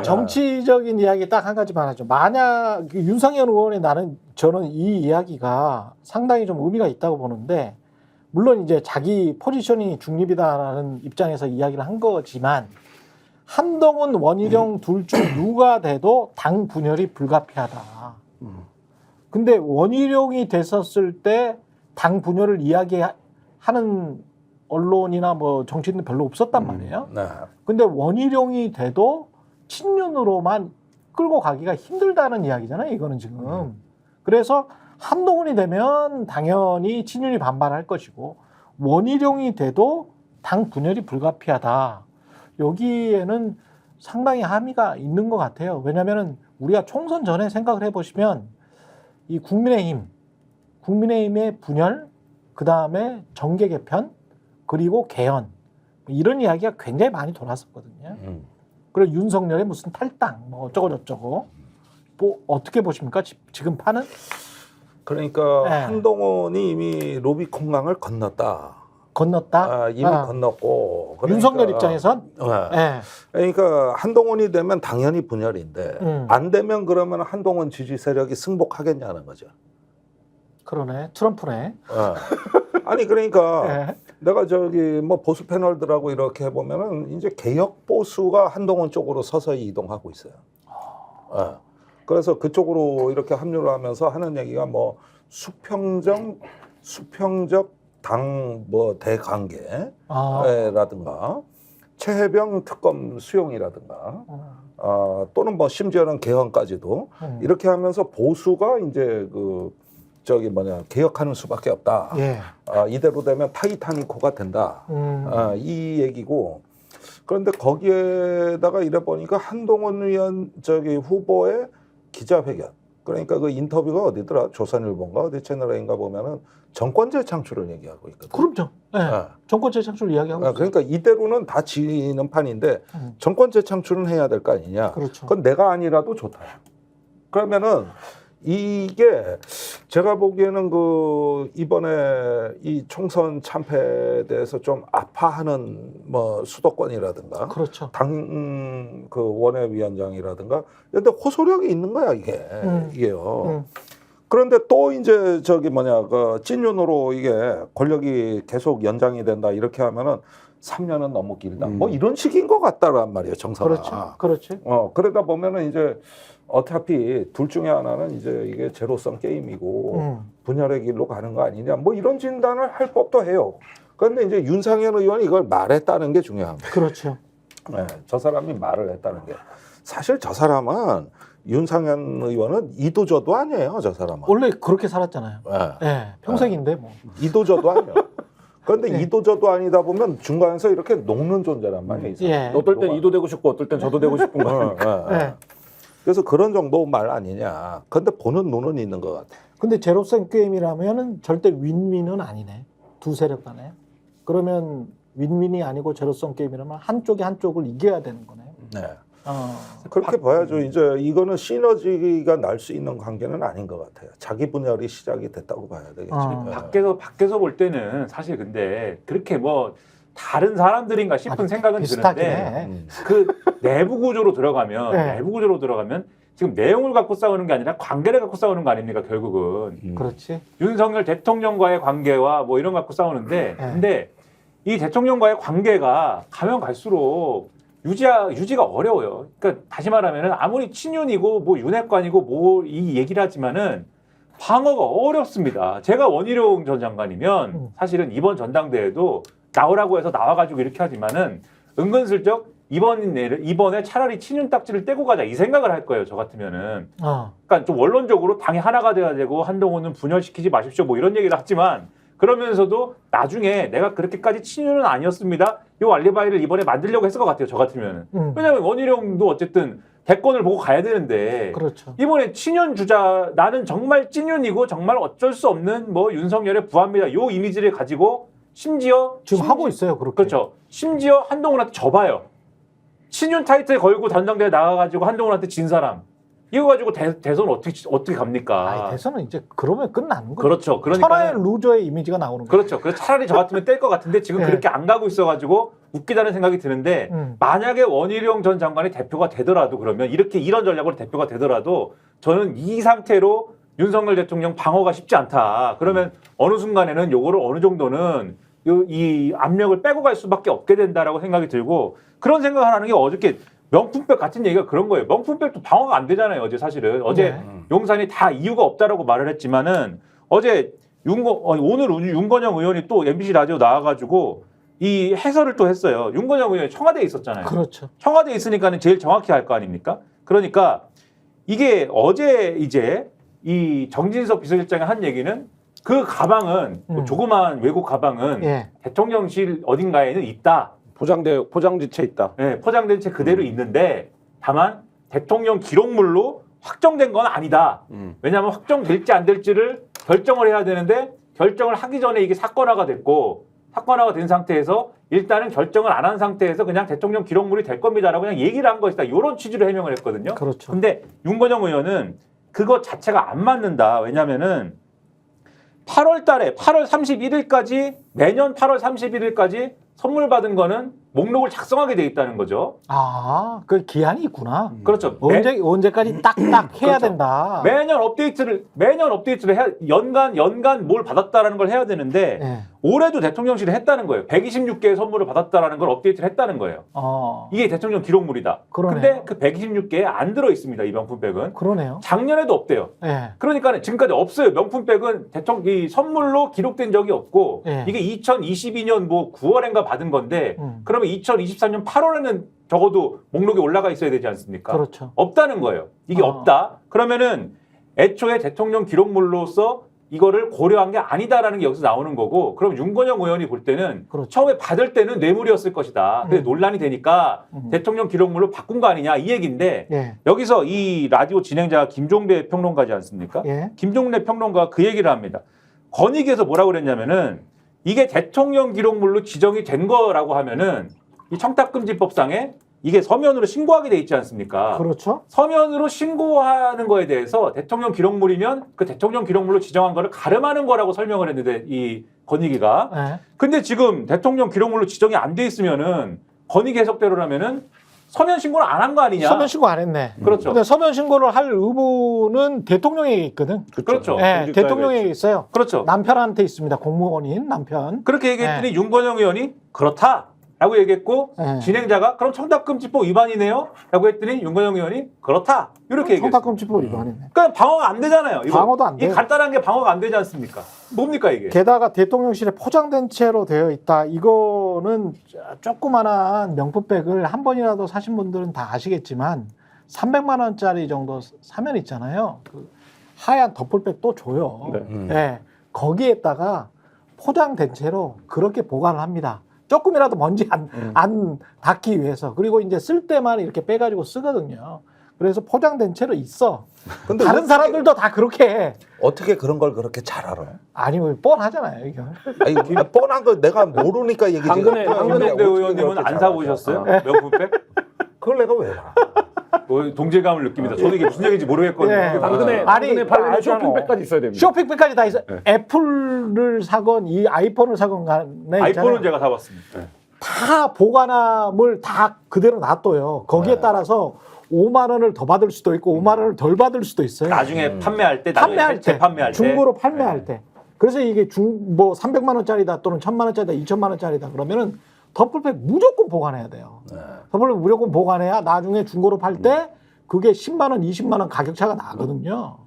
정치적인 이야기 딱 한 가지만 하죠. 만약 윤상현 의원의 저는 이 이야기가 상당히 좀 의미가 있다고 보는데, 물론 이제 자기 포지션이 중립이다라는 입장에서 이야기를 한 거지만, 한동훈, 원희룡 둘 중 누가 돼도 당 분열이 불가피하다. 근데 원희룡이 됐었을 때 당 분열을 이야기하는 언론이나 뭐 정치인은 별로 없었단 말이에요. 네. 근데 원희룡이 돼도 친윤으로만 끌고 가기가 힘들다는 이야기잖아요. 이거는 지금. 그래서 한동훈이 되면 당연히 친윤이 반발할 것이고, 원희룡이 돼도 당 분열이 불가피하다. 여기에는 상당히 함의가 있는 것 같아요. 왜냐하면 우리가 총선 전에 생각을 해보시면 이 국민의힘의 분열, 그 다음에 정계 개편, 그리고 개헌, 이런 이야기가 굉장히 많이 돌았었거든요. 그리고 윤석열의 무슨 탈당, 뭐 어쩌고저쩌고. 뭐 어떻게 보십니까? 지금 판은? 그러니까 네. 한동훈이 이미 루비콘강을 건넜다. 이미 건넜고. 그러니까, 윤석열 입장에선? 네. 그러니까 한동훈이 되면 당연히 분열인데 안 되면 그러면 한동훈 지지 세력이 승복하겠냐는 거죠. 그러네. 트럼프네. 아니 그러니까 네. 내가 뭐 보수 패널들하고 이렇게 해보면은 이제 개혁 보수가 한동훈 쪽으로 서서히 이동하고 있어요. 그래서 그쪽으로 이렇게 합류를 하면서 하는 얘기가 뭐 수평적 당 뭐 대관계라든가 최혜병 특검 수용이라든가 또는 뭐 심지어는 개헌까지도 이렇게 하면서 보수가 이제 개혁하는 수밖에 없다. 예. 이대로 되면 타이타닉호가 된다. 이 얘기고. 그런데 거기에다가 이래 보니까 한동훈 후보의 기자회견. 그러니까 그 인터뷰가 어디더라? 조선일보인가 어디 채널인가 보면은 정권제 창출을 얘기하고 있거든. 그럼요. 네. 정권제 창출 이야기하고 있어요. 그러니까 이대로는 다 지는 판인데 정권제 창출은 해야 될 거 아니냐. 그렇죠. 그건 내가 아니라도 좋다. 그러면은 이게 제가 보기에는 이번에 이 총선 참패에 대해서 좀 아파하는 뭐 수도권이라든가 그렇죠. 당 원외위원장이라든가 근데 호소력이 있는 거야 이게요. 그런데 또 이제 찐윤으로 이게 권력이 계속 연장이 된다 이렇게 하면은 3년은 너무 길다. 뭐 이런 식인 것 같다란 말이에요, 정서가. 그렇지. 그러다 보면은 이제 어차피 둘 중에 하나는 이제 이게 제로섬 게임이고 분열의 길로 가는 거 아니냐. 뭐 이런 진단을 할 법도 해요. 그런데 이제 윤상현 의원이 이걸 말했다는 게 중요한 거예요. 그렇죠. 네, 저 사람이 말을 했다는 게. 사실 저 사람은 윤상현 의원은 이도저도 아니에요, 저 사람은. 원래 그렇게 살았잖아요. 네, 평생인데 뭐. 이도저도 아니에요. 그런데 이도저도 아니다 보면 중간에서 이렇게 녹는 존재란 말이에요. 어떨 땐 이도 되고 싶고 어떨 땐 저도 되고 싶은 거. 그래서 그런 정도 말 아니냐. 근데 보는 눈은 있는 것 같아. 근데 제로섬 게임이라면은 절대 윈윈은 아니네. 두 세력 간에. 그러면 윈윈이 아니고 제로섬 게임이라면 한쪽이 한쪽을 이겨야 되는 거네. 네. 그렇게 봐야죠. 이제 이거는 시너지가 날 수 있는 관계는 아닌 것 같아요. 자기 분열이 시작이 됐다고 봐야 되겠죠. 밖에서 볼 때는 사실 근데 그렇게 뭐 다른 사람들인가 싶은 생각은 드는데 그 내부 구조로 들어가면 지금 내용을 갖고 싸우는 게 아니라 관계를 갖고 싸우는 거 아닙니까 결국은. 그렇지. 윤석열 대통령과의 관계와 뭐 이런 거 갖고 싸우는데 근데 이 대통령과의 관계가 가면 갈수록 유지가 어려워요. 그러니까 다시 말하면은 아무리 친윤이고 뭐 윤핵관이고 뭐 이 얘기를 하지만은 방어가 어렵습니다. 제가 원희룡 전 장관이면 사실은 이번 전당대회도 나오라고 해서 나와가지고 이렇게 하지만은 은근슬쩍 이번에 차라리 친윤 딱지를 떼고 가자 이 생각을 할 거예요. 저 같으면은. 그러니까 좀 원론적으로 당이 하나가 돼야 되고 한동훈은 분열시키지 마십시오 뭐 이런 얘기를 하지만 그러면서도 나중에 내가 그렇게까지 친윤은 아니었습니다. 요 알리바이를 이번에 만들려고 했을 것 같아요. 저 같으면은. 왜냐하면 원희룡도 어쨌든 대권을 보고 가야 되는데 그렇죠. 이번에 친윤 주자 나는 정말 찐윤이고 정말 어쩔 수 없는 뭐 윤석열의 부하입니다. 요 이미지를 가지고 심지어 하고 있어요. 그렇게. 그렇죠. 심지어 한동훈한테 져봐요. 친윤 타이틀 걸고 전당대회 나가가지고 한동훈한테 진 사람. 이거 가지고 대선 어떻게 갑니까? 아니, 대선은 이제 그러면 끝나는 거죠. 그렇죠. 그러니까 천하의 루저의 이미지가 나오는 거죠. 그렇죠. 그래서 차라리 저 같으면 뗄 것 같은데 지금 네. 그렇게 안 가고 있어가지고 웃기다는 생각이 드는데 만약에 원희룡 전 장관이 대표가 되더라도 그러면 이런 전략으로 대표가 되더라도 저는 이 상태로 윤석열 대통령 방어가 쉽지 않다. 그러면 어느 순간에는 요거를 어느 정도는 이 압력을 빼고 갈 수밖에 없게 된다라고 생각이 들고 그런 생각을 하는 게 어저께 명품백 같은 얘기가 그런 거예요. 명품백도 방어가 안 되잖아요. 어제 사실은. 어제 네. 용산이 다 이유가 없다라고 말을 했지만은 어제 오늘 윤건영 의원이 또 MBC 라디오 나와가지고 이 해설을 또 했어요. 윤건영 의원이 청와대에 있었잖아요. 그렇죠. 청와대에 있으니까는 제일 정확히 할 거 아닙니까? 그러니까 이게 어제 이제 이 정진석 비서실장이 한 얘기는 그 가방은 조그마한 외국 가방은 예. 대통령실 어딘가에는 있다. 포장지 채 있다. 네, 포장된 채 그대로 있는데 다만 대통령 기록물로 확정된 건 아니다. 왜냐하면 확정될지 안 될지를 결정을 해야 되는데 결정을 하기 전에 이게 사건화가 됐고 사건화가 된 상태에서 일단은 결정을 안 한 상태에서 그냥 대통령 기록물이 될 겁니다라고 그냥 얘기를 한 것이다. 이런 취지로 해명을 했거든요. 그렇죠. 근데 윤건영 의원은 그것 자체가 안 맞는다. 왜냐면은 8월 31일까지 매년 8월 31일까지 선물 받은 거는 목록을 작성하게 돼 있다는 거죠. 아, 그 기한이 있구나. 그렇죠. 언제까지 딱딱 해야 그렇죠. 된다. 매년 업데이트를 해야 연간 뭘 받았다라는 걸 해야 되는데 예. 올해도 대통령실이 했다는 거예요. 126개의 선물을 받았다라는 걸 업데이트를 했다는 거예요. 이게 대통령 기록물이다. 그러네요. 근데 그 126개에 안 들어 있습니다. 이 명품백은. 그러네요. 작년에도 없대요. 예. 그러니까 지금까지 없어요. 명품백은 이 선물로 기록된 적이 없고 예. 이게 2022년 뭐 9월인가 받은 건데 그러면 2023년 8월에는 적어도 목록에 올라가 있어야 되지 않습니까? 그렇죠. 없다는 거예요. 이게 없다. 그러면은 애초에 대통령 기록물로서 이거를 고려한 게 아니다라는 게 여기서 나오는 거고 그럼 윤건영 의원이 볼 때는 그렇죠. 처음에 받을 때는 뇌물이었을 것이다. 근데 논란이 되니까 대통령 기록물로 바꾼 거 아니냐 이 얘기인데 예. 여기서 이 라디오 진행자가 김종배 평론가지 않습니까? 예. 김종배 평론가가 그 얘기를 합니다. 건의기에서 뭐라고 그랬냐면은 이게 대통령 기록물로 지정이 된 거라고 하면은 이 청탁금지법상에 이게 서면으로 신고하게 돼 있지 않습니까? 그렇죠. 서면으로 신고하는 거에 대해서 대통령 기록물이면 그 대통령 기록물로 지정한 거를 가름하는 거라고 설명을 했는데 이 건의기가. 예. 근데 지금 대통령 기록물로 지정이 안 돼 있으면은 건의기 해석대로라면은 서면 신고를 안 한 거 아니냐? 서면 신고 안 했네. 그렇죠. 근데 서면 신고를 할 의무는 대통령에게 있거든. 그렇죠. 예, 대통령에게 있어요. 그렇죠. 남편한테 있습니다. 공무원인 남편. 그렇게 얘기했더니 윤건영 의원이 그렇다라고 얘기했고 네. 진행자가 그럼 청탁금지법 위반이네요? 라고 했더니 윤건영 의원이 그렇다. 이렇게 얘기했어요. 청탁금지법 위반이네. 그러니까 방어가 안 되잖아요. 이거. 방어도 안 이 돼요. 간단한 게 방어가 안 되지 않습니까? 뭡니까 이게? 게다가 대통령실에 포장된 채로 되어 있다. 이거는 조그만한 명품백을 한 번이라도 사신 분들은 다 아시겠지만 300만 원짜리 정도 사면 있잖아요. 그 하얀 덮을백 또 줘요. 네. 예, 거기에다가 포장된 채로 그렇게 보관을 합니다. 조금이라도 먼지 안 닿기 위해서. 그리고 이제 쓸 때만 이렇게 빼가지고 쓰거든요. 그래서 포장된 채로 있어. 근데 다른 사람들도 다 그렇게 해. 어떻게 그런 걸 그렇게 잘 알아? 아니, 뭐 뻔하잖아요, 이거. 아니, 뻔한 거 내가 모르니까 얘기지. 김종대 어떻게 의원님은 그렇게 안 잘 사보셨어요? 알아? 명품백? 그걸 내가 왜 알아? 뭐 동질감을 느낍니다. 저도 이게 무슨 얘기인지 모르겠거든요. 예. 당근에 아니, 팔리는 알잖아. 쇼핑백까지 있어야 됩니다. 쇼핑백까지 다 있어. 애플을 사건, 이 아이폰을 사건 간에 아이폰은 있잖아요. 제가 사봤습니다. 다 보관함을 다 그대로 놔둬요. 거기에 따라서 5만 원을 더 받을 수도 있고 5만 원을 덜 받을 수도 있어요. 나중에 판매할 때, 나중에 판매할 때, 재판매할 때. 중고로 판매할 때. 그래서 이게 뭐 300만 원짜리다 또는 1000만 원짜리다, 2000만 원짜리다 그러면은 덮을백 무조건 보관해야 돼요. 덮을백 무조건 보관해야 나중에 중고로 팔 때 그게 10만 원, 20만 원 가격 차가 나거든요.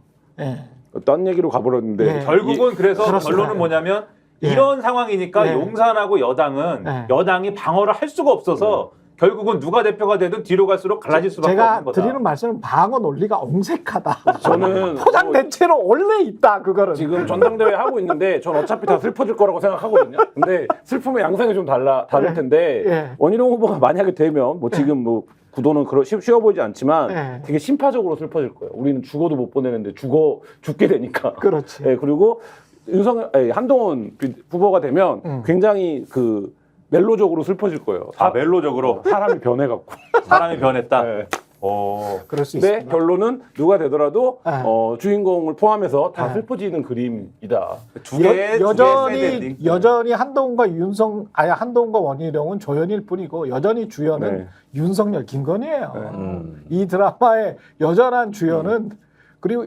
예. 딴 얘기로 가버렸는데 예. 결국은 그래서 그렇습니다. 결론은 뭐냐면 예. 이런 상황이니까 예. 용산하고 여당은 예. 여당이 방어를 할 수가 없어서 결국은 누가 대표가 되든 뒤로 갈수록 갈라질 수밖에 제가 없는 거다. 드리는 말씀은 방어 논리가 엄색하다. 저는 포장된 채로 원래 있다, 그거는. 지금 전당대회 하고 있는데 전 어차피 다 슬퍼질 거라고 생각하거든요. 근데 슬픔의 양상이 좀 다를 텐데 예. 원희룡 후보가 만약에 되면 뭐 지금 뭐 구도는 쉬워 보이지 않지만 예. 되게 심파적으로 슬퍼질 거예요. 우리는 죽어도 못 보내는데 죽게 되니까. 그렇지. 예, 그리고 한동훈 후보가 되면 굉장히 그 멜로적으로 슬퍼질 거예요. 아, 멜로적으로 사람이 변해갖고. 사람이 변했다. 예. 그럴 수 근데 있습니다. 결론은 누가 되더라도 네. 주인공을 포함해서 다 네. 슬퍼지는 그림이다. 두 개의 여전히 한동훈과 원희룡은 조연일 뿐이고 여전히 주연은 네. 윤석열, 김건희예요. 음. 이 드라마의 여전한 주연은 그리고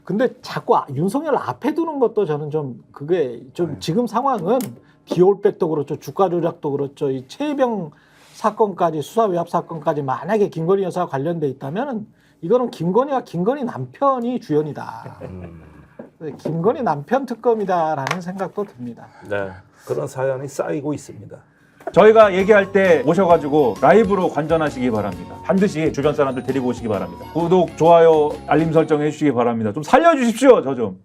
근데 자꾸 윤석열 앞에 두는 것도 저는 좀 그게 좀 지금 상황은 디올백도 그렇죠, 주가 조작도 그렇죠, 이 최병 사건까지 수사 외압 사건까지 만약에 김건희 여사와 관련돼 있다면은 이거는 김건희 남편이 주연이다. 김건희 남편 특검이다라는 생각도 듭니다. 네. 그런 사연이 쌓이고 있습니다. 저희가 얘기할 때 오셔가지고 라이브로 관전하시기 바랍니다. 반드시 주변 사람들 데리고 오시기 바랍니다. 구독, 좋아요, 알림 설정 해주시기 바랍니다. 좀 살려주십시오, 저 좀.